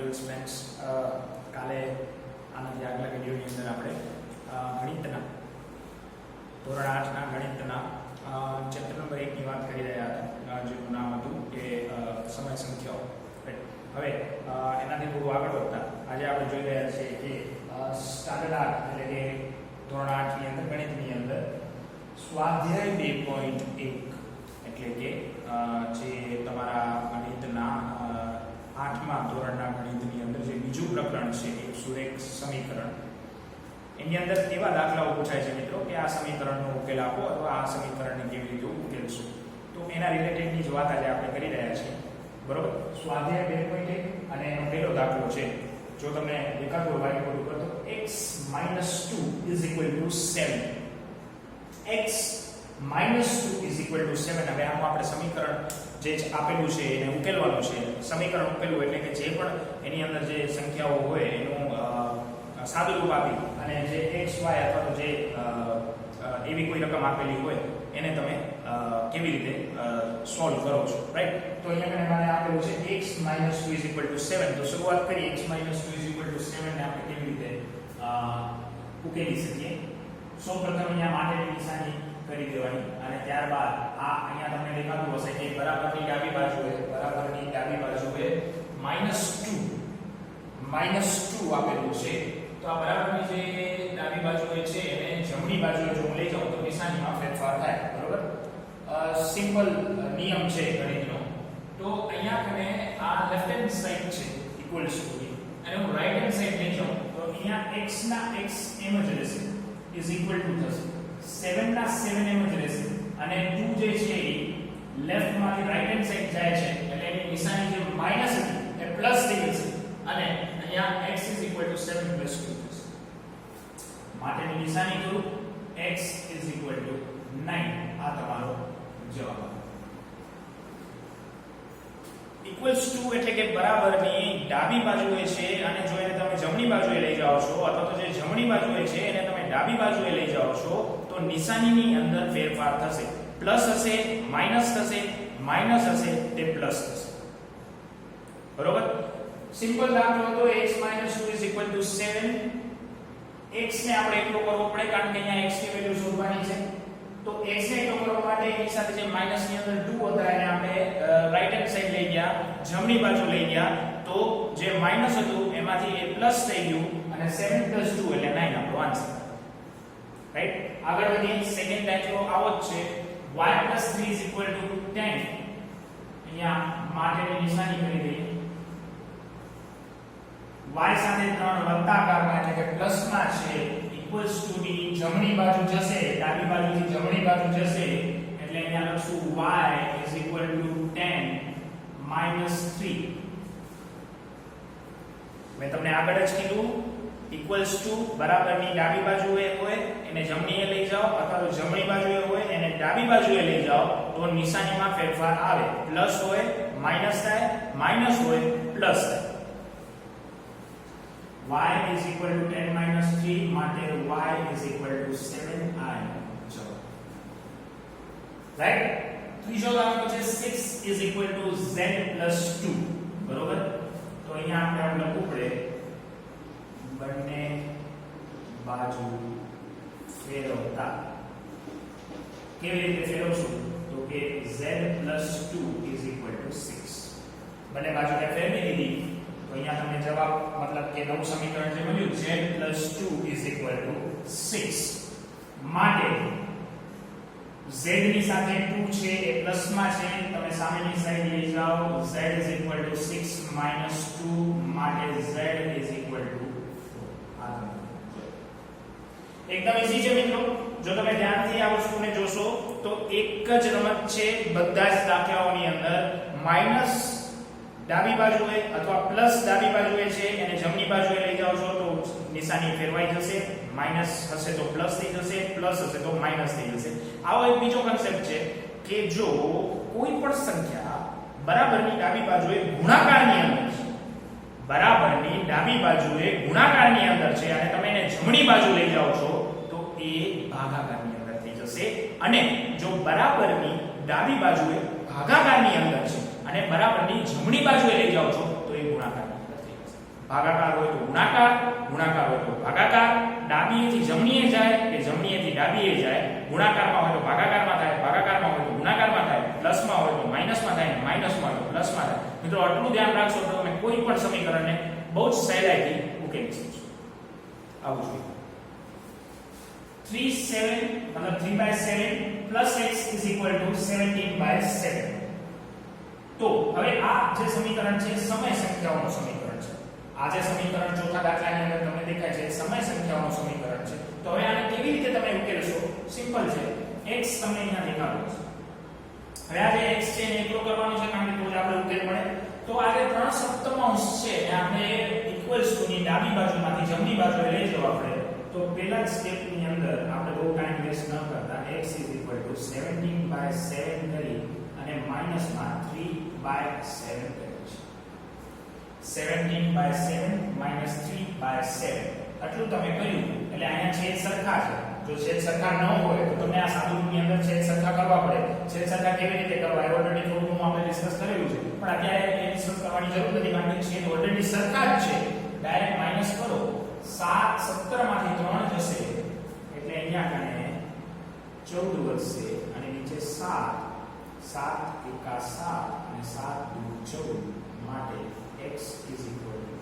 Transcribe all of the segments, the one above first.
dear friends, કાલે આનાથી આગલા વિડિયોની અંદર આપણે ગણિતના ધોરણ 8 ના ગણિતના ચેપ્ટર નંબર 1 ની વાત કરી રહ્યા હતા, જેનું નામ હતું કે સમય સંખ્યાઓ. હવે એનાથી થોડું આગળ વધતા આજે આપણે જોઈ રહ્યા છીએ કે સ્ટાન્ડર્ડ 8 એટલે કે ધોરણ 8 ની અંદર ગણિતની અંદર સ્વાધ્યાય 2.1 એટલે કે જે તમારા ગણિતના 8મા ધોરણના ગણિતની અંદર જે બીજું પ્રકરણ છે 101 સમીકરણ, એની અંદર એવા દાખલાઓ પૂછાય છે મિત્રો કે આ સમીકરણનો ઉકેલ આપો અથવા આ સમીકરણને કેવી રીતે ઉકેલશું. તો એના રિલેટેડની જ વાત આજે આપણે કરી રહ્યા છીએ, બરોબર. સ્વાધ્યાય 2.1 અને એનો પહેલો દાખલો છે, જો તમને દેખાતું હોય વાઇટ બોર્ડ ઉપર, તો x - 2 = 7. x - 2 = 7. હવે આમાં આપણે સમીકરણ જે આપેલું છે એને ઉકેલવાનું છે. સમીકરણ ઉકેલવું એટલે કે જે પણ એની અંદર જે સંખ્યાઓ હોય એનું સાદું રૂપ આપી અને જે x y અથવા તો જે એવી કોઈ રકમ આપેલી હોય એને તમે કેવી રીતે સોલ્વ કરો છો, રાઈટ. તો અહીંયા મને આપેલું છે x - 2 = 7. તો શરૂઆત કરીએ. x - 2 = 7 ને આપણે કેવી રીતે ઉકેલી શકીએ. સૌપ્રથમ અહીંયા માટેની નિશાની કરી દેવાની અને ત્યારબાદ આ અહીંયા તમને દેખાતું હશે કે બરાબરની ડાબી બાજુએ -2 આપેલું છે. તો આ બરાબરની જે ડાબી બાજુએ છે એને જમણી બાજુએ જો લઈ જાઉં તો નિશાનીમાં ફેરફાર થાય, બરોબર. સિમ્પલ નિયમ છે ગણિતનો. તો અહીંયા કને આ લેફ્ટ હેન્ડ સાઈડ છે ઇક્વલ્સ ટુ અને હું રાઈટ હેન્ડ સાઈડ લઈ જાઉં તો અહીંયા x ના x એમ જ રહેશે, ઇઝ ઇક્વલ ટુ થશે 7 ના 7 એમ જ રહેશે અને 2 જે છે એ લેફ્ટ માંથી રાઈટ હેન્ડ સાઈડ જાય છે એટલે એની નિશાની જે માઈનસ હતી એ પ્લસ થઈ જશે અને અહીંયા x = 7 + 2 થશે. માટેની નિશાની કરું x = 9. આ તમારો જવાબ. ઇક્વલ્સ ટુ એટલે કે બરાબરની ડાબી બાજુએ છે અને જો એને તમે જમણી બાજુએ લઈ જાઓ છો અથવા તો જે જમણી બાજુએ છે એને તમે ડાબી બાજુએ લઈ જાઓ છો તો નિશાનીની અંદર ફેરફાર થશે. પ્લસ હશે, માઈનસ થશે, માઈનસ હશે તે પ્લસ થશે, બરોબર. સિમ્પલ દાખલો હતો. x - 2 = 7. x ને આપણે એકલો કરવો પડે કારણ કે અહીંયા x ની વેલ્યુ શોધવાની છે. તો x ને એકલો કરવા માટે એની સાથે જે માઈનસ ની અંદર 2 હતા એને આપણે રાઈટ હેન્ડ સાઈડ લઈ ગયા, જમણી બાજુ લઈ ગયા તો જે માઈનસ હતું એમાંથી એ પ્લસ થઈ ગયું અને 7 + 2 એટલે 9 આપણો આન્સર, રાઈટ. આગળ વધીએ. સેકન્ડ દાખલો આવો જ છે. y + 3 = 10. અહીંયા માટેની નિશાની કરી દઈએ. y સાથે 3 વત્તાકારમાં એટલે કે પ્લસમાં છે, ઇક્વલ્સ ટુ ની જમણી બાજુ જશે, ડાબી બાજુથી જમણી બાજુ જશે એટલે અહીંયા લખશું y = 10 - 3. મેં તમને આગળ જ કીધું ઇક્વલ્સ ટુ બરાબરની ડાબી બાજુએ હોય એને જમણીએ લઈ જાઓ અથવા તો જમણી બાજુએ હોય એને ડાબી બાજુએ લઈ જાઓ તો નિશાનીમાં ફેરફાર આવે. પ્લસ હોય માઈનસ થાય, માઈનસ હોય પ્લસ થાય. y = 10 - 3 માટે y = 7. રાઈટ. ત્રીજો દાખલો છે 6 = z + 2, બરોબર. તો અહીંયા આપણે લખવું પડે બંને બાજુ ફેરવતા. કેવી રીતે ફેરવશું તો કે z + 2 = 6. બંને બાજુને ફેરવી દીધી તો અહીંયા તમને જવાબ મતલબ કે નવું સમીકરણ જે મળ્યું z + 2 = 6. માટે z ની સાથે 2 છે એ પ્લસમાં છે, તમે સામેની સાઈડ લઈ જાઓ. z = 6 - 2 માટે z = 4. એકદમ ઈઝી છે મિત્રો. જો તમે ધ્યાનથી આ વસ્તુને જોશો તો એક જ રમત છે બધા જ દાખલાઓની અંદર. માઈનસ ડાબી બાજુએ અથવા પ્લસ ડાબી બાજુએ છે એને જમણી બાજુએ લઈ જાઓ છો તો નિશાની ફેરવાઈ જશે. માઈનસ હશે તો પ્લસ થઈ જશે, પ્લસ હશે તો માઈનસ થઈ જશે. આવો એક બીજો કન્સેપ્ટ છે કે જો કોઈ પણ સંખ્યા બરાબરની ડાબી બાજુએ ગુણાકારની અંદર છે, બરાબરની ડાબી બાજુએ ગુણાકારની અંદર છે અને તમે એને જમણી બાજુ લઈ જાઓ છો તો એ ભાગાકારની અંદર થઈ જશે. અને જો બરાબરની ડાબી બાજુએ ભાગાકારની અંદર છે અને બરાબરની જમણી બાજુએ લઈ જાઓ છો તો એ ગુણાકારની અંદર થઈ જશે. ભાગાકાર હોય તો ગુણાકાર, ગુણાકાર હોય તો ભાગાકાર, ડાબીએથી જમણીએ જાય કે જમણીએથી ડાબીએ જાય, ગુણાકારમાં હોય તો ભાગાકારમાં થાય, ભાગાકારમાં હોય તો ગુણાકારમાં થાય, પ્લસમાં હોય તો માઈનસમાં થાય, માઈનસમાં હોય તો પ્લસમાં થાય. મિત્રો આટલું ધ્યાન રાખશો તો તમે કોઈ પણ સમીકરણને બહુ જ સહેલાઈથી ઉકેલી શકશો. આવું જોઈએ 3/7 मतलब 3/7 plus x is equal to 17/7. તો હવે આ જે સમીકરણ છે સમય સંખ્યાઓનું સમીકરણ છે. આ જે સમીકરણ ચોથા દાખલાની અંદર તમને દેખાય છે સમય સંખ્યાઓનું સમીકરણ છે. તો હવે આને કેવી રીતે તમે ઉકેલશો? સિમ્પલ છે. x તમને અહીંયા દેખાડો છે. હવે આ જે x છે એને એકલો કરવાનો છે કારણ કે તો જ આપણે ઉકેલ મળે. તો આ જે 3 સપ્તમાંશ છે એ આપણે ઇક્વલ્સ ટુ ની ડાબી બાજુમાંથી જમણી બાજુએ લઈ જવા પડે. તો પહેલા જ સ્ટેપ ની અંદર આપણે બહુ ટાઈમ વેસ્ટ ન કરતા x 17/7 કરી અને માઈનસમાં 3/7 કરીએ છીએ. 17/7 minus 3/7 આટલું તમે કર્યું એટલે અહીંયા છેદ સરખા છે. જો છેદ સરખા ન હોય તો તમને આ સાદુરૂપની અંદર છેદ સરખા કરવા પડે. છેદ સરખા કેવી રીતે કરવા એ ઓલરેડી થોડું આપણે ડિસ્કસ કરેલું છે, પણ અત્યારે એ ડિસ્કસ કરવાની જરૂર નથી કારણ કે છેદ ઓલરેડી સરખા જ છે. ડાયરેક્ટ માઈનસ કરો. 17 માંથી 3 જશે એટલે અહીંયા કને 14 વધશે અને નીચે 7 7 એકા 7 અને 7 દુ 14 માટે x is equal to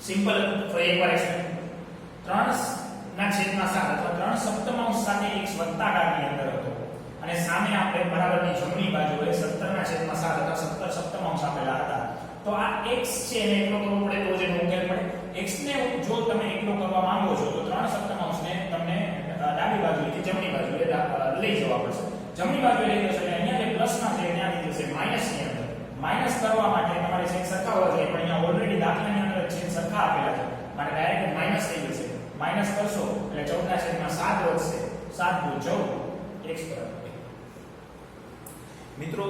simple. તો એકવાર એક્સપ્લેન 3 ના છેદમાં 7 અથવા 3 સપ્તમાંશ સાથે x વત્તાકારની અંદર હતો અને સામે આપણે બરાબરની જમણી બાજુએ 17 ના છેદમાં 7 અથવા 17 સપ્તમાંશ આપેલા હતા. તો આ x છે એને એકલો કરવો પડે તો જ એનો ઉકેલ મળે. x ને જો તમે એકલો કરવા માંગો છો તો 3 સપ્તમાંશને તમને ડાબી બાજુએથી જમણી બાજુએ લઈ જવા પડશે. જમણી બાજુએ લઈ જશો એટલે અહીંયા જે પ્લસમાં છે ત્યાંથી જશે માઈનસની અંદર. માઈનસ કરવા માટે તમારે છેદ સરખા હોવા જોઈએ, પણ અહીંયા ઓલરેડી દાખલાની અંદર છેદ સરખા આપેલા છે માટે ડાયરેક્ટ માઈનસ થઈ જશે. માઈનસ કરશો એટલે 14 ના છેદમાં 7 વધશે. 7 દુ 14 x બરાબર. મિત્રો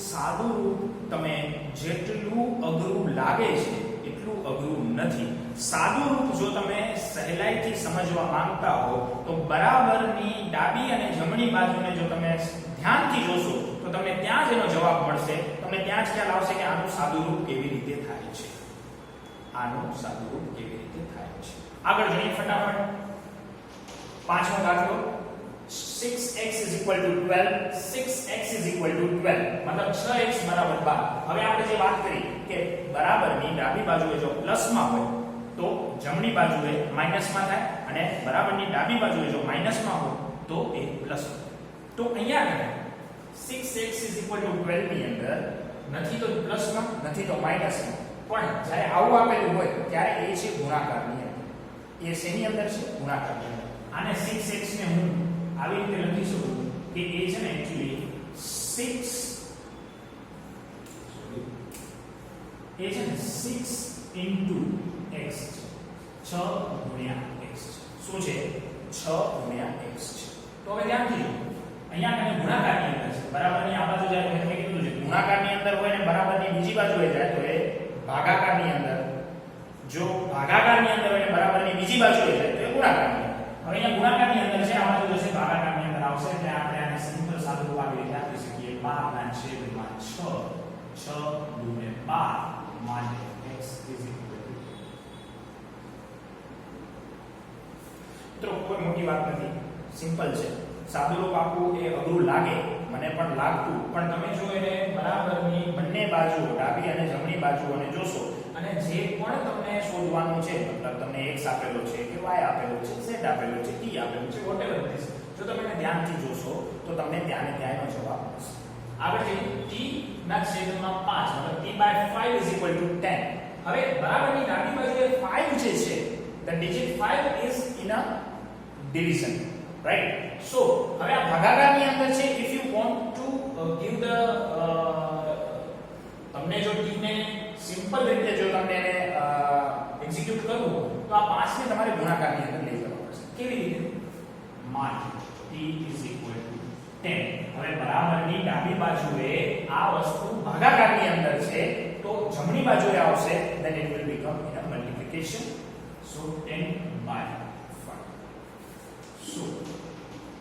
સાદું રૂપ તમે જેટલું અઘરું લાગે છે એટલું અઘરું નથી. સાદું રૂપ જો તમે સહેલાઈથી સમજવા માંગતા હો તો બરાબરની ડાબી અને જમણી બાજુને જો તમે ધ્યાનથી જોશો તો તમને ત્યાં જ એનો જવાબ મળશે. તમને ત્યાં જ ખ્યાલ આવશે કે આનું સાદું રૂપ કેવી રીતે થાય છે. આનું સાદું રૂપ કેવી રીતે થાય છે. આગળ જોઈએ ફટાફટ. પાંચમો દાખલો 6x is equal to 12. 6x is equal to 12 मतलब 6x बराबर 12. હવે આપણે જે વાત કરી કે બરાબરની ડાબી બાજુએ જો પ્લસમાં હોય તો જમણી બાજુએ માઈનસમાં થાય અને બરાબરની ડાબી બાજુએ જો માઈનસમાં હોય તો એ પ્લસ. તો અહીંયા 6x is equal to 12 ની અંદર નથી તો પ્લસમાં નથી તો માઈનસમાં, પણ જ્યારે આવું આપેલું હોય ત્યારે એ છે ગુણાકારની અંદર. એ શેની અંદર છે? ગુણાકારની અંદર. આને 6x ને હું આવી રીતે લખી શકું કે એ છે ને એક્ચ્યુઅલી 6 એ છે ને 6 into x છે. 6 ગુણ્યા x છે. શું છે? 6 ગુણ્યા x છે. તો હવે ધ્યાનથી જુઓ. અહીંયા કને ગુણાકારની અંદર છે. બરાબરની આ બાજુ જાય તો મેં કીધું છે ગુણાકારની અંદર હોય ને બરાબરની બીજી બાજુએ જાય તો એ ભાગાકારની અંદર. જો ભાગાકારની અંદર હોય ને બરાબરની બીજી બાજુએ જાય તો એ ગુણાકારની અંદર. હવે અહીંયા ગુણાકારની અંદર છે, આ બાજુ જશે ભાગાકારની અંદર આવશે એટલે આપણે આને સિમ્પલ સાદું રૂપ આવી રીતે આપી શકીએ 12 ના છેદમાં 6. 6 ગુણ્યા 12 માટે x is equal to. મિત્રો કોઈ મોટી વાત નથી, સિમ્પલ છે. સાદું રૂપ આપવું એ અઘરું લાગે, મને પણ લાગતું, પણ તમે જો એને બરાબરની બંને બાજુઓ ડાબી અને જમણી બાજુઓને જોશો અને જે પણ તમને શોધવાનું છે, મતલબ તમને x આપેલો છે કે y આપેલો છે, z આપેલો છે, t આપેલો છે, વોટેવર ઇટ ઇઝ, જો તમે એને ધ્યાનથી જોશો તો તમને ત્યાંને ત્યાંનો જવાબ મળશે. આગળ જઈએ t ના છેદમાં 5 મતલબ t/5 is equal to 10. હવે બરાબરની ડાબી બાજુએ 5 જે છે, the digit 5 is in a division, right? So હવે આ ભાગાકારની અંદર છે. if you want to give the તમને જો t ને સિમ્પલ રીતે જો તમને એને એક્ઝિક્યુટ કરવું તો આ 5 ને તમારે ગુણાકારની અંદર લઈ જવા પડશે. કેવી રીતે? માન t is equal to 10. હવે બરાબરની ડાબી બાજુએ આ વસ્તુ ભાગાકારની અંદર છે તો જમણી બાજુએ આવશે, then it will become in a multiplication. So 10/5. So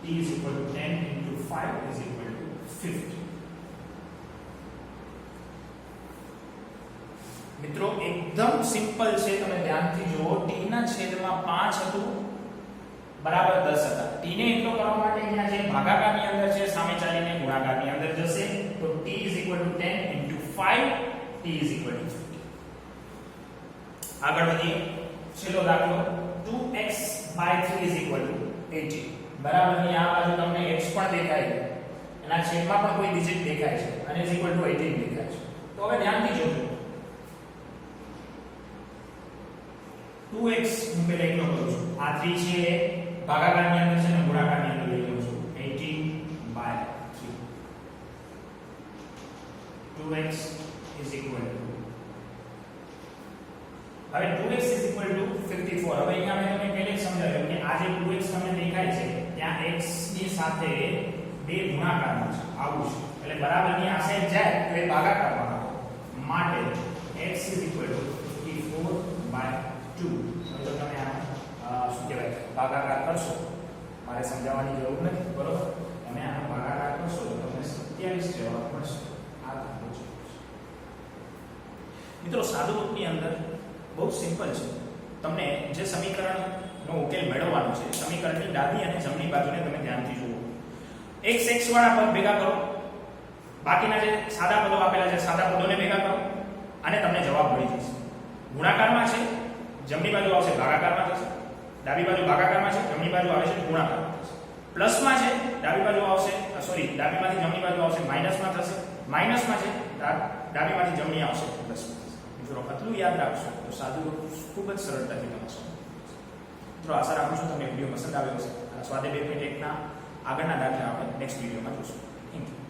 t is equal to 10 into 5 is equal to 50. મિત્રો એકદમ સિમ્પલ છે, તમે ધ્યાનથી જુઓ. t ના છેદમાં 5 હતું બરાબર 10 હતા. t ને એટલો કરવા માટે અહીંયા જે ભાગાકારની અંદર છે સામે ચાલીને ગુણાકારની અંદર જશે, તો t 10 * 5 t 50. આગળ વધીએ. છેલ્લો દાખલો 2x/3 = 80. બરાબર. અહીં આ બાજુ તમને x પણ દેખાય છે, એના છેદમાં પણ કોઈ ડિજિટ દેખાય છે અને = 18 દેખાય છે. તો હવે ધ્યાનથી જોજો. 2x હું પહેલા એકલો કરું છું. આ 3 છે ભાગાકારની અંદર છે ને ગુણાકારની અંદર લઈ લઉં છું. 18/3. 2x હવે 2x 54. હવે અહીંયા મેં તમને પહેલે જ સમજાવ્યું કે આ જે 2x તમને દેખાય છે ત્યાં x ની સાથે બે ગુણાકારમાં છે, આવું છે. એટલે બરાબર ની આ સાઈડ જાય તો એ ભાગાકારમાં આવે. માટે x 54/2. હવે તો તમે આ શું કહેવાય ભાગાકાર કરશો, મારે સમજાવવાની જરૂર નથી, બરોબર? તમે આનો ભાગાકાર કરશો તો તમને 27 જવાબ મળશે. આ દાખલો છે મિત્રો. સાદુરૂપની અંદર બહુ સિમ્પલ છે. તમને જે સમીકરણનો ઉકેલ મેળવવાનો છે, સમીકરણની ડાબી અને જમણી બાજુને તમે ધ્યાનથી જુઓ. x વાળા પદ ભેગા કરો, બાકીના જે સાદા પદો આપેલા છે સાદા પદોને ભેગા કરો અને તમને જવાબ મળી જશે. ગુણાકારમાં છે, જમણી બાજુ આવશે ભાગાકારમાં થશે. ડાબી બાજુ ભાગાકારમાં છે, જમણી બાજુ આવે છે ગુણાકારમાં થશે. પ્લસમાં છે, ડાબી બાજુ આવશે ડાબીમાંથી જમણી બાજુ આવશે માઈનસમાં થશે. માઈનસમાં છે, ડાબીમાંથી જમણી આવશે પ્લસમાં. મિત્રો આટલું યાદ રાખશો તો સાદું ખૂબ જ સરળતાથી તમે સમજો. મિત્રો આશા રાખું છું તમને વિડીયો પસંદ આવ્યો હશે. સ્વાધ્યાય 2.1 ના આગળના દાખલા આપણે નેક્સ્ટ વિડીયોમાં જોઈશું. Thank you.